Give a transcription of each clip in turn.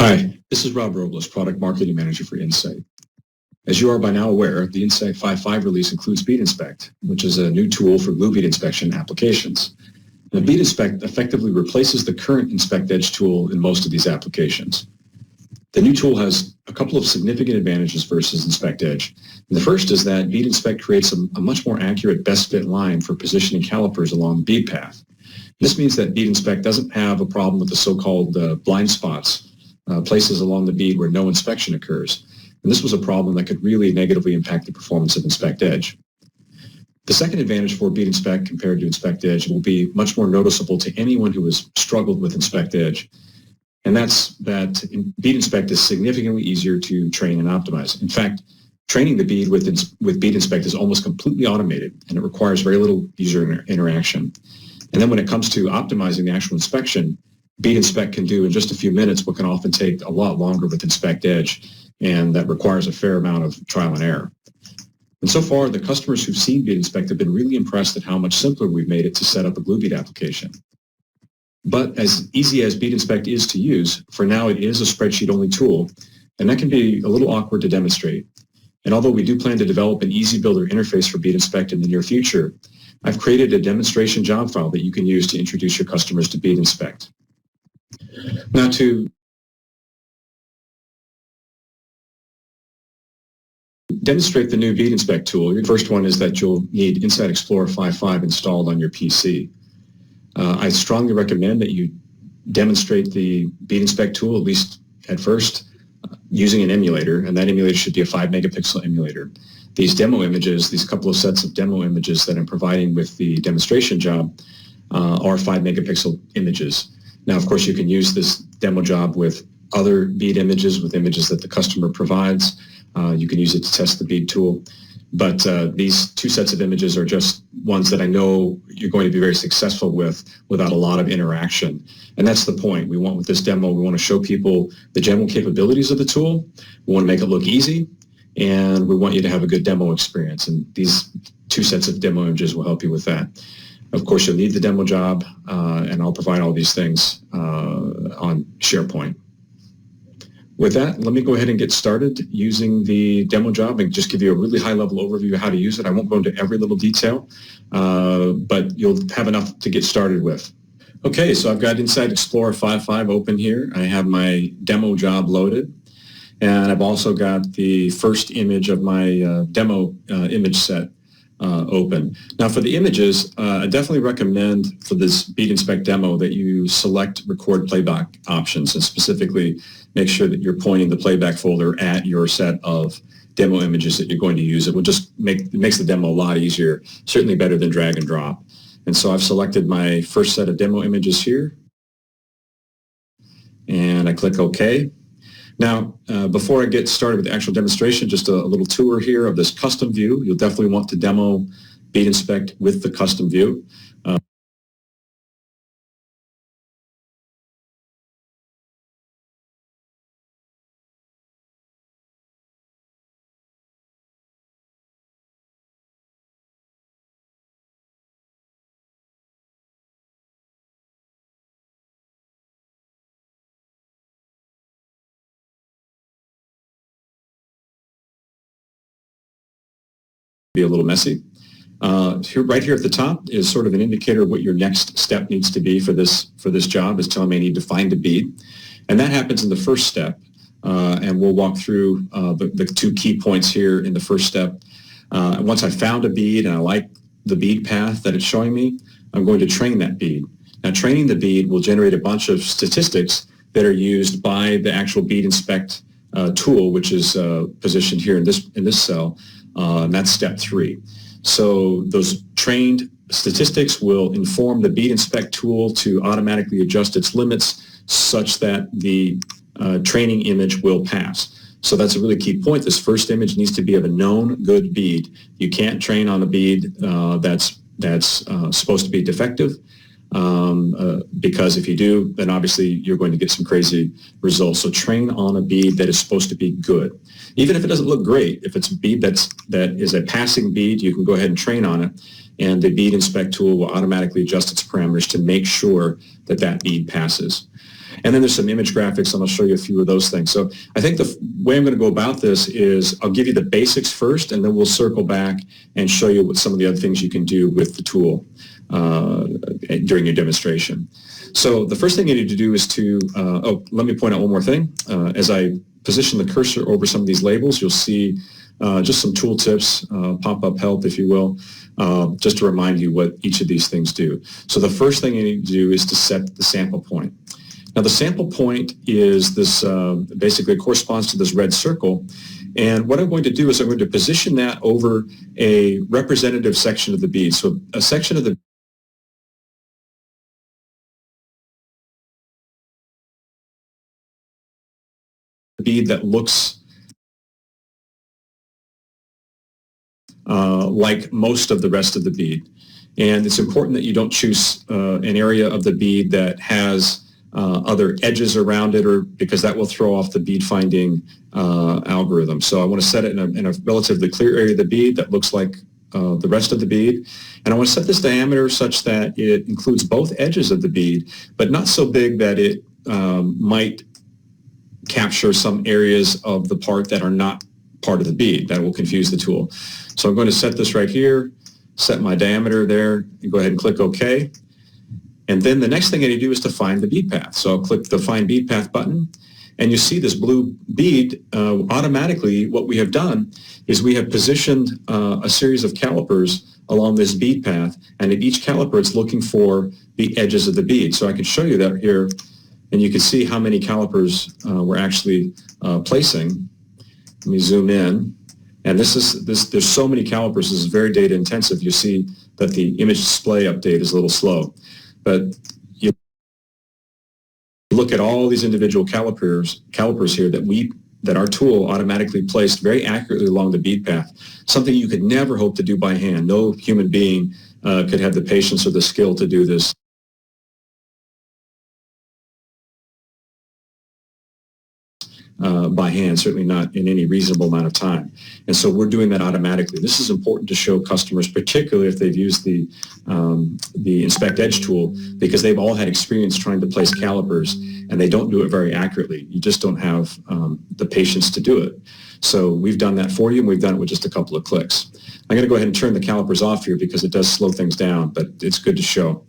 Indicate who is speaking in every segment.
Speaker 1: Hi, this is Rob Robles, Product Marketing Manager for Insight. As you are by now aware, the Insight 5.5 release includes BeadInspect, which is a new tool for glue bead inspection applications. The BeadInspect effectively replaces the current Inspect Edge tool in most of these applications. The new tool has a couple of significant advantages versus Inspect Edge. And the first is that BeadInspect creates a much more accurate best fit line for positioning calipers along the bead path. This means that BeadInspect doesn't have a problem with the so-called blind spots, places along the bead where no inspection occurs. And this was a problem that could really negatively impact the performance of Inspect Edge. The second advantage for BeadInspect compared to Inspect Edge will be much more noticeable to anyone who has struggled with Inspect Edge. And that's that BeadInspect is significantly easier to train and optimize. In fact, training the bead with BeadInspect is almost completely automated, and it requires very little user interaction. And then when it comes to optimizing the actual inspection, BeadInspect can do in just a few minutes what can often take a lot longer with Inspect Edge, and that requires a fair amount of trial and error. And so far, the customers who've seen BeadInspect have been really impressed at how much simpler we've made it to set up a glue bead application. But as easy as BeadInspect is to use, for now it is a spreadsheet-only tool, and that can be a little awkward to demonstrate. And although we do plan to develop an easy builder interface for BeadInspect in the near future, I've created a demonstration job file that you can use to introduce your customers to BeadInspect. Now, to demonstrate the new BeadInspect tool, your first one is that you'll need Insight Explorer 5.5 installed on your PC. I strongly recommend that you demonstrate the BeadInspect tool, at least at first, using an emulator, and that emulator should be a 5 megapixel emulator. These demo images, these couple of sets of demo images that I'm providing with the demonstration job are 5 megapixel images. Now, of course, you can use this demo job with other bead images, with images that the customer provides. You can use it to test the bead tool. But these two sets of images are just ones that I know you're going to be very successful with without a lot of interaction. And that's the point. We want with this demo, we want to show people the general capabilities of the tool. We want to make it look easy, and we want you to have a good demo experience. And these two sets of demo images will help you with that. Of course, you'll need the demo job, and I'll provide all these things on SharePoint. With that, let me go ahead and get started using the demo job and just give you a really high-level overview of how to use it. I won't go into every little detail, but you'll have enough to get started with. Okay, so I've got Insight Explorer 5.5 open here. I have my demo job loaded, and I've also got the first image of my demo image set open. Now for the images, I definitely recommend for this BeadInspect demo that you select record playback options, and specifically make sure that you're pointing the playback folder at your set of demo images that you're going to use. It will just makes the demo a lot easier, certainly better than drag and drop. And so I've selected my first set of demo images here, and I click OK. Now, before I get started with the actual demonstration, just a little tour here of this custom view. You'll definitely want to demo BeadInspect with the custom view. Be a little messy. Right here at the top is sort of an indicator of what your next step needs to be for this job. Is telling me I need to find a bead, and that happens in the first step. And we'll walk through the two key points here in the first step. Once I found a bead and I like the bead path that it's showing me, I'm going to train that bead. Now, training the bead will generate a bunch of statistics that are used by the actual BeadInspect tool, which is positioned here in this cell. And that's step 3. So those trained statistics will inform the BeadInspect tool to automatically adjust its limits such that the training image will pass. So that's a really key point. This first image needs to be of a known good bead. You can't train on a bead that's supposed to be defective, because if you do, then obviously you're going to get some crazy results. So train on a bead that is supposed to be good. Even if it doesn't look great, if it's a bead that is a passing bead, you can go ahead and train on it, and the BeadInspect tool will automatically adjust its parameters to make sure that that bead passes. And then there's some image graphics, and I'll show you a few of those things. So I think the way I'm going to go about this is I'll give you the basics first, and then we'll circle back and show you what some of the other things you can do with the tool during your demonstration. So the first thing you need to do is to, let me point out one more thing. As I position the cursor over some of these labels, you'll see just some tool tips, pop-up help, if you will, just to remind you what each of these things do. So the first thing you need to do is to set the sample point. Now the sample point is this, basically corresponds to this red circle. And what I'm going to do is I'm going to position that over a representative section of the bead. So a section of the bead that looks like most of the rest of the bead. And it's important that you don't choose an area of the bead that has other edges around it, or because that will throw off the bead finding algorithm. So I want to set it in a relatively clear area of the bead that looks like the rest of the bead. And I want to set this diameter such that it includes both edges of the bead, but not so big that it might capture some areas of the part that are not part of the bead. That will confuse the tool. So I'm going to set this right here, set my diameter there, and go ahead and click OK. And then the next thing I need to do is to find the bead path. So I'll click the Find Bead Path button, and you see this blue bead. Automatically, what we have done is we have positioned a series of calipers along this bead path, and at each caliper it's looking for the edges of the bead. So I can show you that here, and you can see how many calipers we're actually placing. Let me zoom in. And there's so many calipers, this is very data intensive. You see that the image display update is a little slow. But you look at all these individual calipers here that our tool automatically placed very accurately along the bead path, something you could never hope to do by hand. No human being could have the patience or the skill to do this. By hand, certainly not in any reasonable amount of time. And so we're doing that automatically. This is important to show customers, particularly if they've used the Inspect Edge tool, because they've all had experience trying to place calipers, and they don't do it very accurately. You just don't have the patience to do it. So we've done that for you, and we've done it with just a couple of clicks. I'm going to go ahead and turn the calipers off here because it does slow things down, but it's good to show.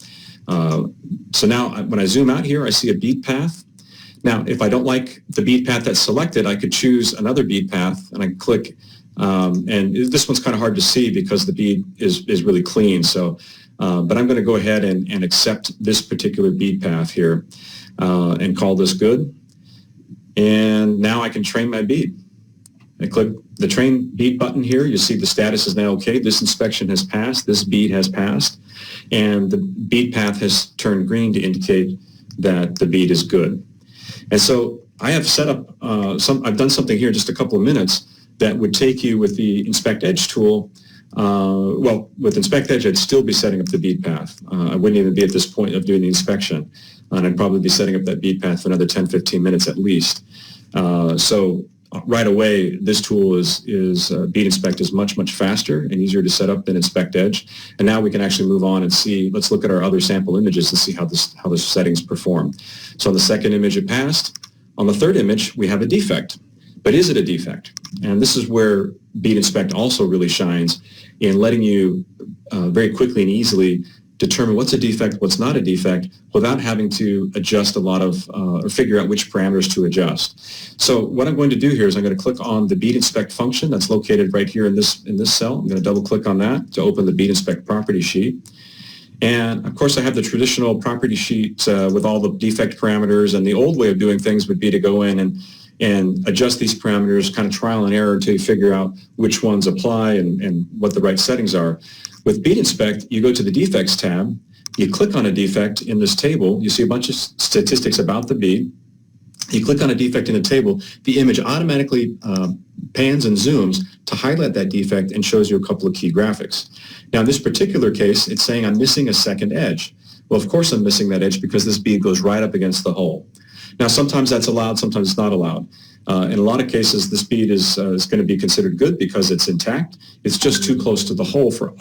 Speaker 1: So now when I zoom out here, I see a bead path. Now, if I don't like the bead path that's selected, I could choose another bead path, and I can click, and this one's kind of hard to see because the bead is really clean. So, but I'm going to go ahead and accept this particular bead path here and call this good. And now I can train my bead. I click the Train Bead button here. You see the status is now okay. This inspection has passed. This bead has passed. And the bead path has turned green to indicate that the bead is good. And so I have set up I've done something here in just a couple of minutes that would take you with the Inspect Edge tool. Well, with Inspect Edge, I'd still be setting up the bead path. I wouldn't even be at this point of doing the inspection. And I'd probably be setting up that bead path for another 10, 15 minutes at least. So right away, this tool BeadInspect is much, much faster and easier to set up than Inspect Edge. And now we can actually move on and see, let's look at our other sample images and see how the settings perform. So on the second image, it passed. On the third image, we have a defect. But is it a defect? And this is where BeadInspect also really shines in letting you very quickly and easily determine what's a defect, what's not a defect, without having to adjust a lot of, or figure out which parameters to adjust. So what I'm going to do here is I'm going to click on the BeadInspect function that's located right here in this cell. I'm going to double click on that to open the BeadInspect property sheet. And of course I have the traditional property sheet with all the defect parameters, and the old way of doing things would be to go in and adjust these parameters, kind of trial and error until you figure out which ones apply and what the right settings are. With BeadInspect, you go to the Defects tab, you click on a defect in this table, you see a bunch of statistics about the bead. You click on a defect in the table, the image automatically pans and zooms to highlight that defect and shows you a couple of key graphics. Now in this particular case, it's saying I'm missing a second edge. Well, of course I'm missing that edge because this bead goes right up against the hole. Now sometimes that's allowed, sometimes it's not allowed. In a lot of cases, this bead is going to be considered good because it's intact. It's just too close to the hole for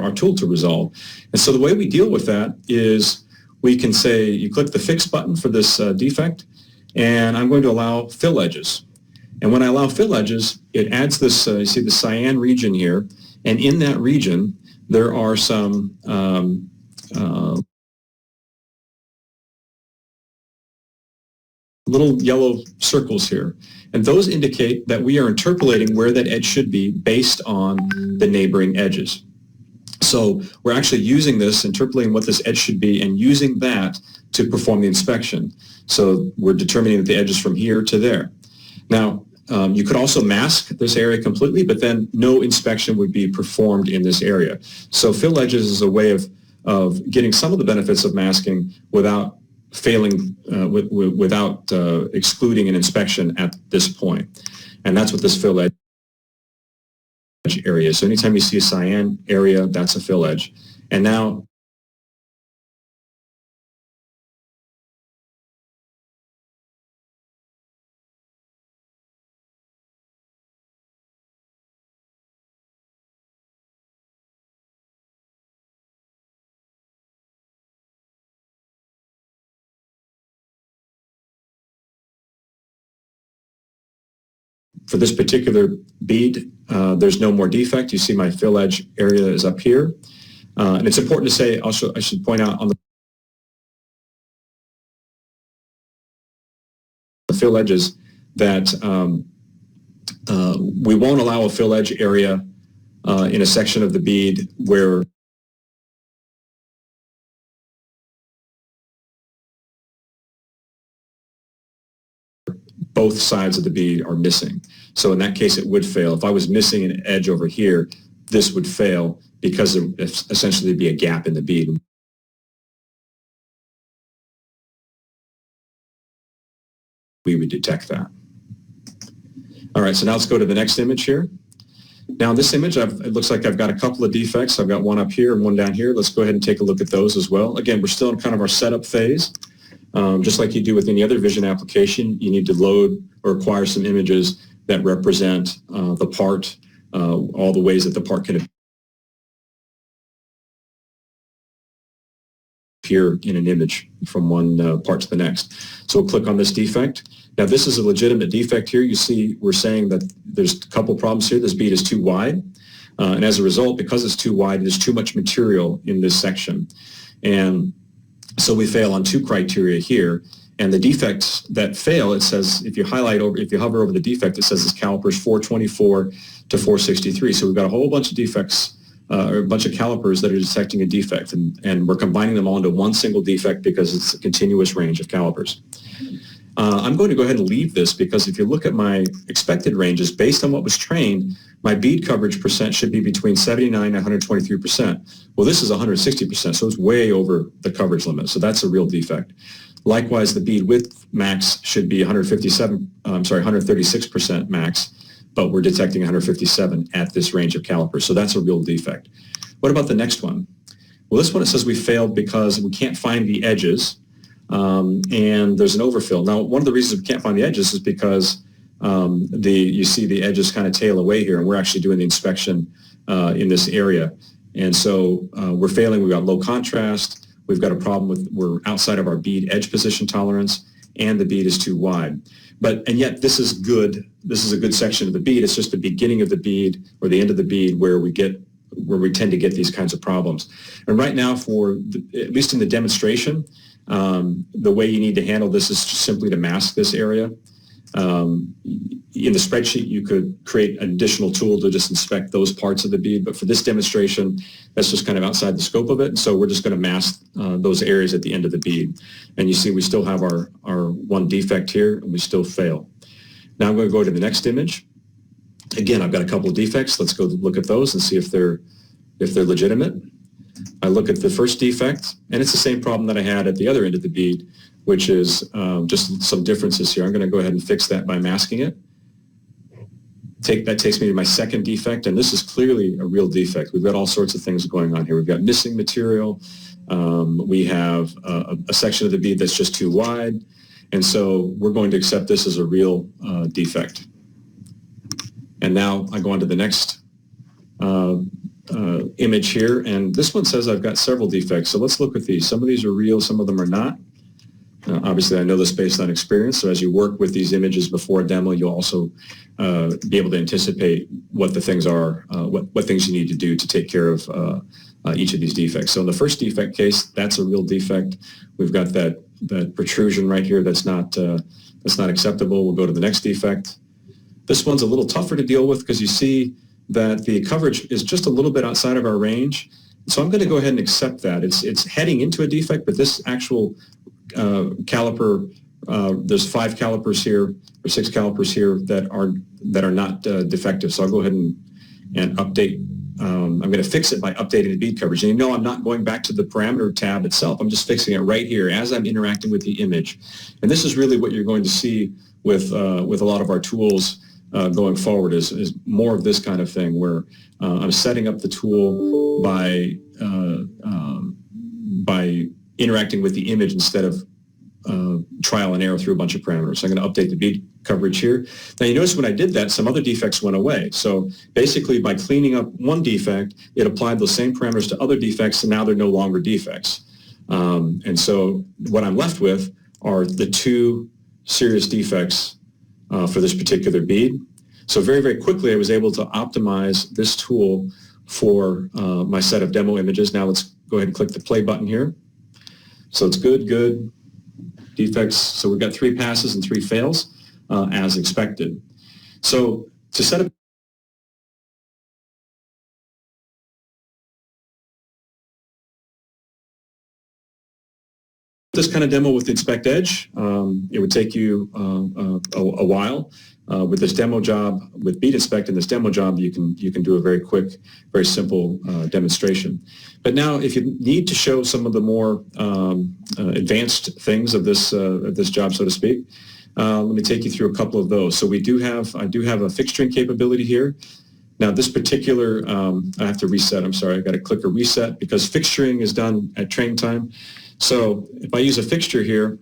Speaker 1: our tool to resolve. And so the way we deal with that is we can say you click the Fix button for this defect, and I'm going to allow fill edges. And when I allow fill edges, it adds this, you see the cyan region here, and in that region, there are some little yellow circles here. And those indicate that we are interpolating where that edge should be based on the neighboring edges. So we're actually using this, interpolating what this edge should be, and using that to perform the inspection. So we're determining that the edge is from here to there. Now, you could also mask this area completely, but then no inspection would be performed in this area. So fill edges is a way of getting some of the benefits of masking without failing, without excluding an inspection at this point. And that's what this fill edge area is. So anytime you see a cyan area, that's a fill edge. And now for this particular bead, there's no more defect. You see my fill edge area is up here. And it's important to say, also, I should point out on the fill edges that we won't allow a fill edge area in a section of the bead where both sides of the bead are missing. So in that case, it would fail. If I was missing an edge over here, this would fail because there essentially would be a gap in the bead. We would detect that. All right, so now let's go to the next image here. Now in this image, it looks like I've got a couple of defects. I've got one up here and one down here. Let's go ahead and take a look at those as well. Again, we're still in kind of our setup phase. Just like you do with any other vision application, you need to load or acquire some images that represent the part, all the ways that the part can appear in an image from one part to the next. So we'll click on this defect. Now this is a legitimate defect here. You see we're saying that there's a couple problems here. This bead is too wide. And as a result, because it's too wide, there's too much material in this section. And so we fail on two criteria here, and the defects that fail, it says, if you hover over the defect, it says it's calipers 424 to 463. So we've got a whole bunch of defects, or a bunch of calipers that are detecting a defect, and we're combining them all into one single defect because it's a continuous range of calipers. I'm going to go ahead and leave this because if you look at my expected ranges, based on what was trained, my bead coverage percent should be between 79 and 123%. Well, this is 160%, so it's way over the coverage limit. So that's a real defect. Likewise, the bead width max should be 136% max, but we're detecting 157 at this range of calipers. So that's a real defect. What about the next one? Well, this one, it says we failed because we can't find the edges. And there's an overfill. Now, one of the reasons we can't find the edges is because you see the edges kind of tail away here, and we're actually doing the inspection in this area. And so we're failing. We've got low contrast. We've got a problem with we're outside of our bead edge position tolerance, and the bead is too wide. And yet this is good. This is a good section of the bead. It's just the beginning of the bead or the end of the bead where we tend to get these kinds of problems. And right now, at least in the demonstration, the way you need to handle this is just simply to mask this area. In the spreadsheet, you could create an additional tool to just inspect those parts of the bead, but for this demonstration, that's just kind of outside the scope of it, and so we're just going to mask those areas at the end of the bead. And you see we still have our one defect here, and we still fail. Now I'm going to go to the next image. Again, I've got a couple of defects. Let's go look at those and see if they're legitimate. I look at the first defect, and it's the same problem that I had at the other end of the bead, which is just some differences here. I'm going to go ahead and fix that by masking it. That takes me to my second defect, and this is clearly a real defect. We've got all sorts of things going on here. We've got missing material. We have a section of the bead that's just too wide, and so we're going to accept this as a real defect. And now I go on to the next image here, and this one says I've got several defects. So let's look at these. Some of these are real, some of them are not. Obviously, I know this based on experience, so as you work with these images before a demo, you'll also be able to anticipate what the things are, what things you need to do to take care of each of these defects. So in the first defect case, that's a real defect. We've got that protrusion right here that's not acceptable. We'll go to the next defect. This one's a little tougher to deal with because you see that the coverage is just a little bit outside of our range. So I'm going to go ahead and accept that. It's heading into a defect, but this actual caliper, there's 5 calipers here or 6 calipers here that are not defective. So I'll go ahead and update. I'm going to fix it by updating the bead coverage. And you know I'm not going back to the parameter tab itself. I'm just fixing it right here as I'm interacting with the image. And this is really what you're going to see with a lot of our tools going forward is more of this kind of thing where I'm setting up the tool by interacting with the image instead of trial and error through a bunch of parameters. So I'm going to update the bead coverage here. Now you notice when I did that, some other defects went away. So basically by cleaning up one defect, it applied those same parameters to other defects, and now they're no longer defects. And so what I'm left with are the 2 serious defects for this particular bead. So very, very quickly I was able to optimize this tool for my set of demo images. Now let's go ahead and click the play button here. So it's good, defects. So we've got 3 passes and 3 fails as expected. So to set up this kind of demo with Inspect Edge, it would take you a while. With this demo job, with BeadInspect and this demo job, you can do a very quick, very simple demonstration. But now, if you need to show some of the more advanced things of this job, so to speak, let me take you through a couple of those. So I do have a fixturing capability here. Now this particular, I have to reset. I'm sorry, I've got to click a reset because fixturing is done at train time. So if I use a fixture here,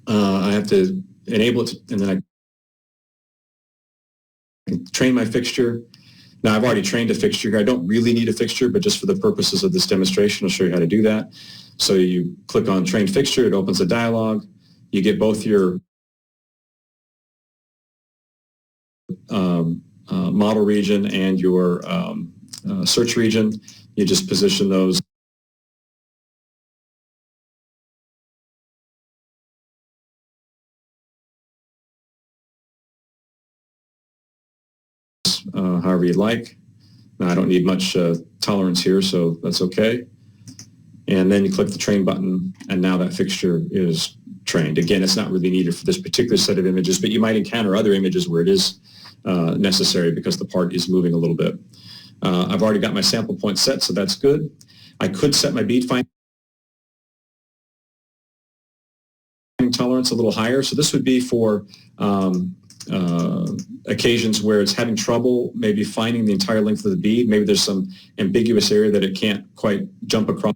Speaker 1: I have to enable it, and then I can train my fixture. Now I've already trained a fixture here. I don't really need a fixture, but just for the purposes of this demonstration, I'll show you how to do that. So you click on Train Fixture, it opens a dialog. You get both your model region and your search region. You just position those. However you'd like. Now, I don't need much tolerance here, so that's okay. And then you click the train button, and now that fixture is trained. Again, it's not really needed for this particular set of images, but you might encounter other images where it is necessary because the part is moving a little bit. I've already got my sample point set, so that's good. I could set my bead finding tolerance a little higher. So this would be for occasions where it's having trouble maybe finding the entire length of the bead. Maybe there's some ambiguous area that it can't quite jump across.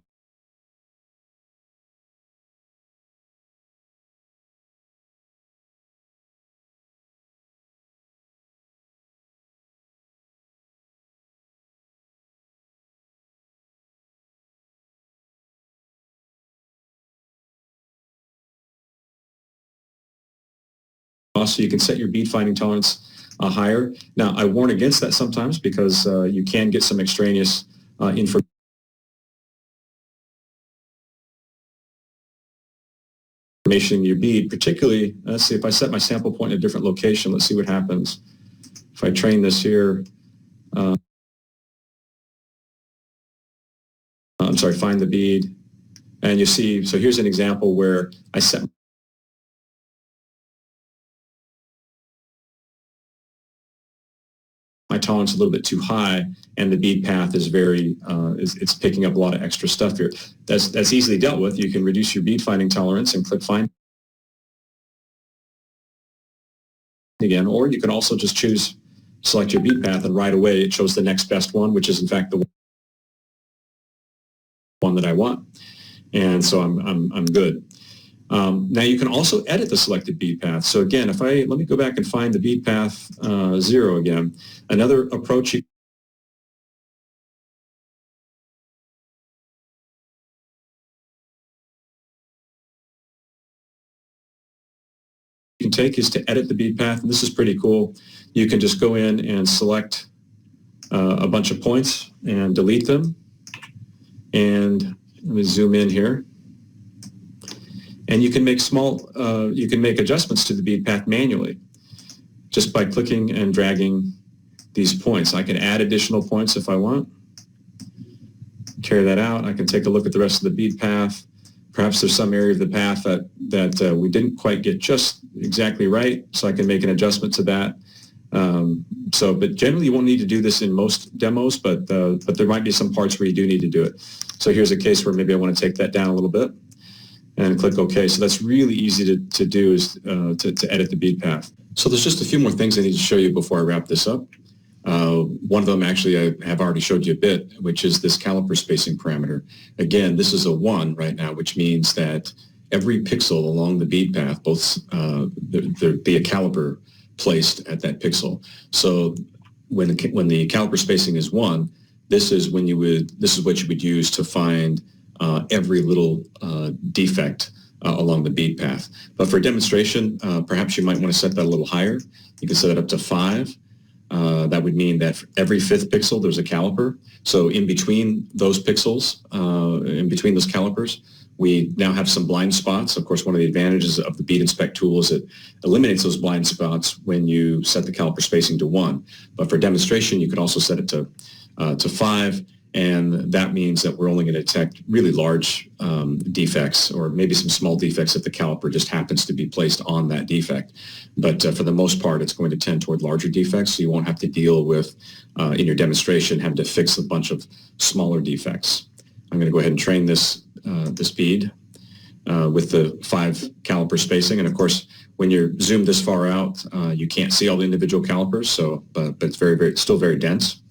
Speaker 1: So you can set your bead finding tolerance higher. Now, I warn against that sometimes because you can get some extraneous information in your bead, particularly, let's see, if I set my sample point in a different location, let's see what happens. If I train this here, I'm sorry, find the bead, and you see, so here's an example where I set my tolerance a little bit too high, and the bead path is very, it's picking up a lot of extra stuff here. That's easily dealt with. You can reduce your bead finding tolerance and click Find again, or you can also just select your bead path, and right away it shows the next best one, which is in fact the one that I want. And so I'm good. Now you can also edit the selected bead path. So again, let me go back and find the bead path 0 again. Another approach take is to edit the bead path, and this is pretty cool. You can just go in and select a bunch of points and delete them. And let me zoom in here. And you can make adjustments to the bead path manually just by clicking and dragging these points. I can add additional points if I want. Carry that out. I can take a look at the rest of the bead path. Perhaps there's some area of the path that we didn't quite get just exactly right, so I can make an adjustment to that. But generally you won't need to do this in most demos, but there might be some parts where you do need to do it. So here's a case where maybe I want to take that down a little bit and click OK. So that's really easy to do, is to edit the bead path. So there's just a few more things I need to show you before I wrap this up. One of them actually I have already showed you a bit, which is this caliper spacing parameter. Again, this is a 1 right now, which means that every pixel along the bead path, there'd be a caliper placed at that pixel. So when the caliper spacing is 1, this is what you would use to find every little defect along the bead path. But for demonstration, perhaps you might want to set that a little higher. You can set it up to 5. That would mean that for every 5th pixel there's a caliper. So in between those pixels, in between those calipers, we now have some blind spots. Of course, one of the advantages of the BeadInspect tool is it eliminates those blind spots when you set the caliper spacing to 1. But for demonstration, you could also set it to 5, and that means that we're only going to detect really large defects, or maybe some small defects if the caliper just happens to be placed on that defect. But for the most part, it's going to tend toward larger defects, so you won't have to deal with, in your demonstration, having to fix a bunch of smaller defects. I'm going to go ahead and train this bead with the 5 caliper spacing. And of course, when you're zoomed this far out, you can't see all the individual calipers, but it's still very dense.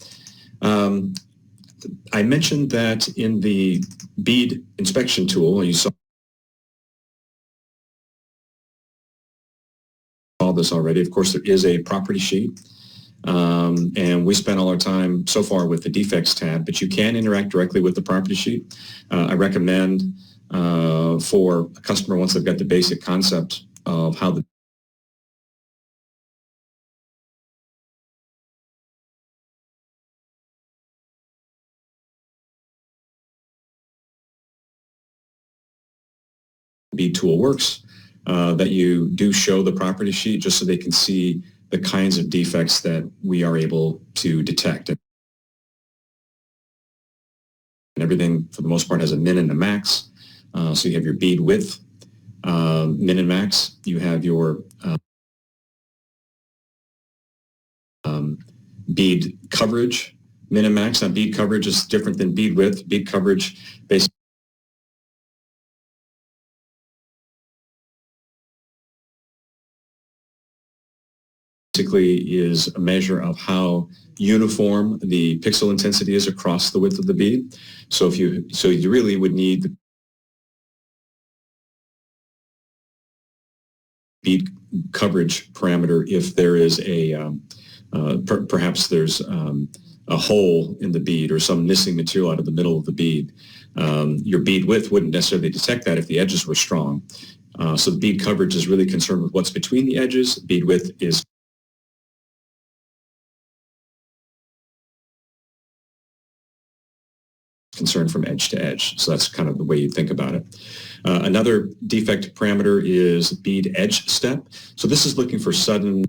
Speaker 1: I mentioned that in the bead inspection tool, you saw this already. Of course, there is a property sheet, and we spent all our time so far with the Defects tab, but you can interact directly with the property sheet. I recommend for a customer, once they've got the basic concept of how the bead tool works, that you do show the property sheet just so they can see the kinds of defects that we are able to detect. And everything, for the most part, has a min and a max. So you have your bead width, min and max. You have your bead coverage, min and max. Now, bead coverage is different than bead width. Bead coverage basically is a measure of how uniform the pixel intensity is across the width of the bead. So you really would need the bead coverage parameter if there is perhaps there's a hole in the bead or some missing material out of the middle of the bead. Your bead width wouldn't necessarily detect that if the edges were strong. So the bead coverage is really concerned with what's between the edges. Bead width is concerned from edge to edge. So that's kind of the way you think about it. Another defect parameter is bead edge step. So this is looking for sudden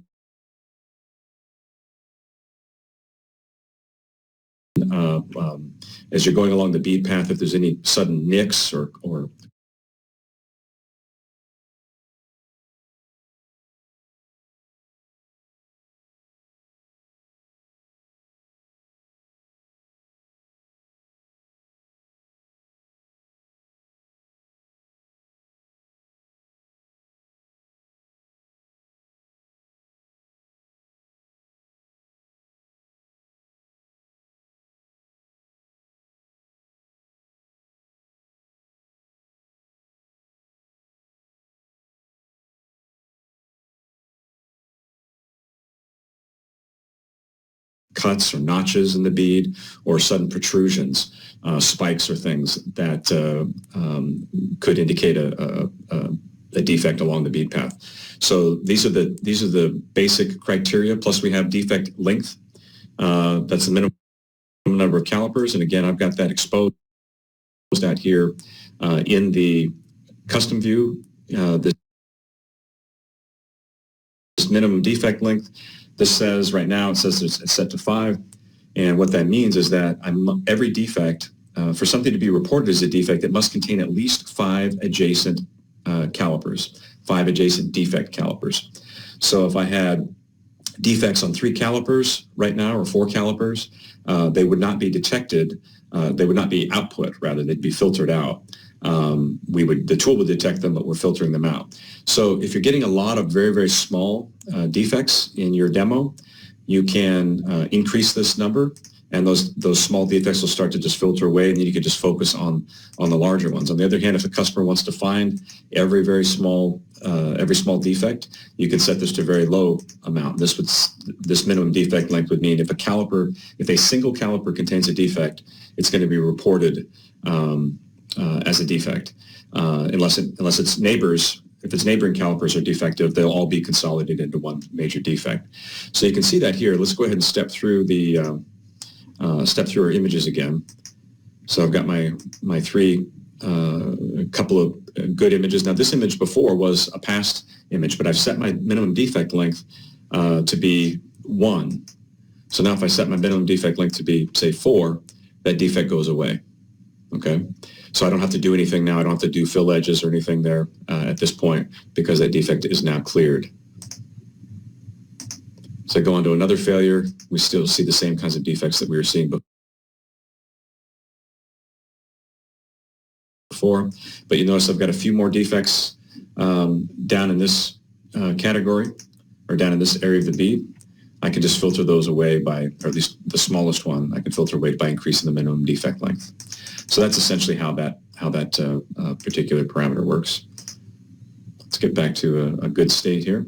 Speaker 1: as you're going along the bead path, if there's any sudden nicks or cuts or notches in the bead, or sudden protrusions, spikes or things that could indicate a defect along the bead path. So these are the basic criteria. Plus we have defect length. That's the minimum number of calipers. And again, I've got that exposed out here in the custom view. This minimum defect length. This says right now, it says it's set to 5. And what that means is that every defect, for something to be reported as a defect, it must contain at least 5 adjacent calipers, 5 adjacent defect calipers. So if I had defects on 3 calipers right now, or 4 calipers, they would not be detected. They would not be output, rather, they'd be filtered out. The tool would detect them, but we're filtering them out. So if you're getting a lot of very, very small defects in your demo, you can increase this number, and those small defects will start to just filter away, and then you can just focus on the larger ones. On the other hand, if a customer wants to find every small defect, you can set this to a very low amount. This minimum defect length would mean if a single caliper contains a defect, it's going to be reported as a defect, unless it's neighbors. If it's neighboring calipers are defective, they'll all be consolidated into one major defect. So you can see that here. Let's go ahead and step through our images again. So I've got my 3 couple of good images. Now this image before was a past image, but I've set my minimum defect length to be 1. So now if I set my minimum defect length to be, say, 4, that defect goes away. Okay, so I don't have to do anything now. I don't have to do fill edges or anything there at this point, because that defect is now cleared. So I go on to another failure. We still see the same kinds of defects that we were seeing before, but you notice I've got a few more defects down in this category, or down in this area of the bead. I can just filter those away by, or at least the smallest one, I can filter away by increasing the minimum defect length. So that's essentially how that particular parameter works. Let's get back to a good state here.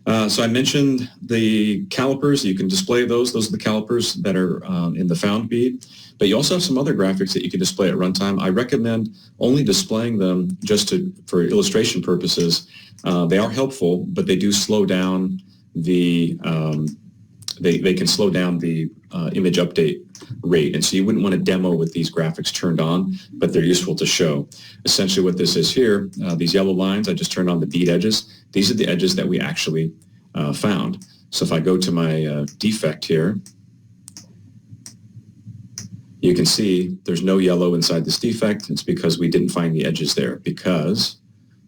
Speaker 1: So I mentioned the calipers. You can display those. Those are the calipers that are in the found bead. But you also have some other graphics that you can display at runtime. I recommend only displaying them just for illustration purposes. They are helpful, but they do slow down the they can slow down the image update rate, and so you wouldn't want to demo with these graphics turned on, but they're useful to show. Essentially what this is here, these yellow lines, I just turned on the bead edges. These are the edges that we actually found. So if I go to my defect here, you can see there's no yellow inside this defect. It's because we didn't find the edges there, because,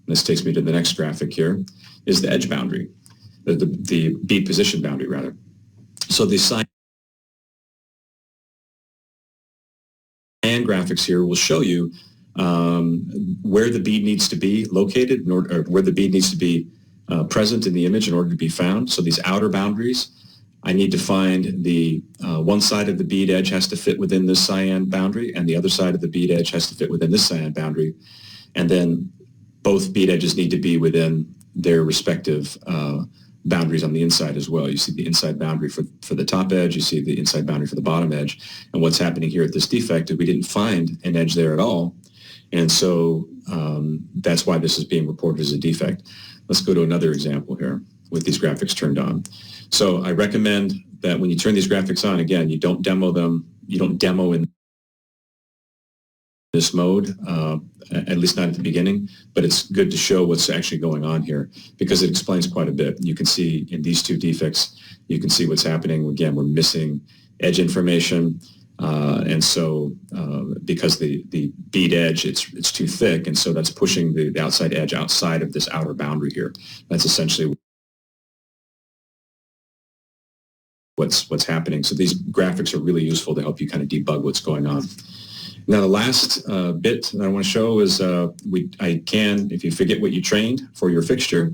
Speaker 1: this takes me to the next graphic here, is the edge boundary, the bead position boundary, rather. So the cyan graphics here will show you where the bead needs to be located, or where the bead needs to be present in the image in order to be found. So these outer boundaries, I need to find the one side of the bead edge has to fit within this cyan boundary, and the other side of the bead edge has to fit within this cyan boundary. And then both bead edges need to be within their respective boundaries on the inside as well. You see the inside boundary for the top edge, you see the inside boundary for the bottom edge. And what's happening here at this defect is we didn't find an edge there at all. And so that's why this is being reported as a defect. Let's go to another example here with these graphics turned on. So I recommend that when you turn these graphics on, again, you don't demo them, you don't demo in this mode, at least not at the beginning, but it's good to show what's actually going on here, because it explains quite a bit. You can see in these 2 defects, you can see what's happening. Again, we're missing edge information, and so because the bead edge, it's too thick, and so that's pushing the outside edge outside of this outer boundary here. That's essentially what's happening. So these graphics are really useful to help you kind of debug what's going on. Now the last bit that I want to show is if you forget what you trained for your fixture,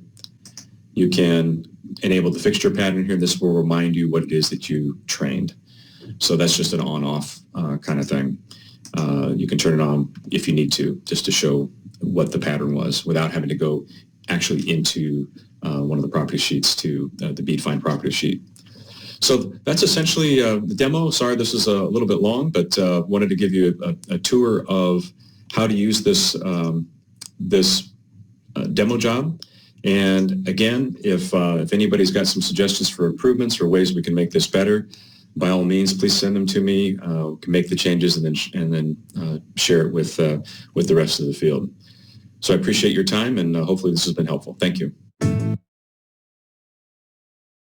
Speaker 1: you can enable the fixture pattern here. This will remind you what it is that you trained. So that's just an on-off kind of thing. You can turn it on if you need to, just to show what the pattern was without having to go actually into one of the property sheets to the bead find property sheet. So that's essentially the demo. Sorry, this is a little bit long, but wanted to give you a tour of how to use this demo job. And again, if anybody's got some suggestions for improvements or ways we can make this better, by all means, please send them to me. We can make the changes and then share it with the rest of the field. So I appreciate your time, and hopefully this has been helpful. Thank you.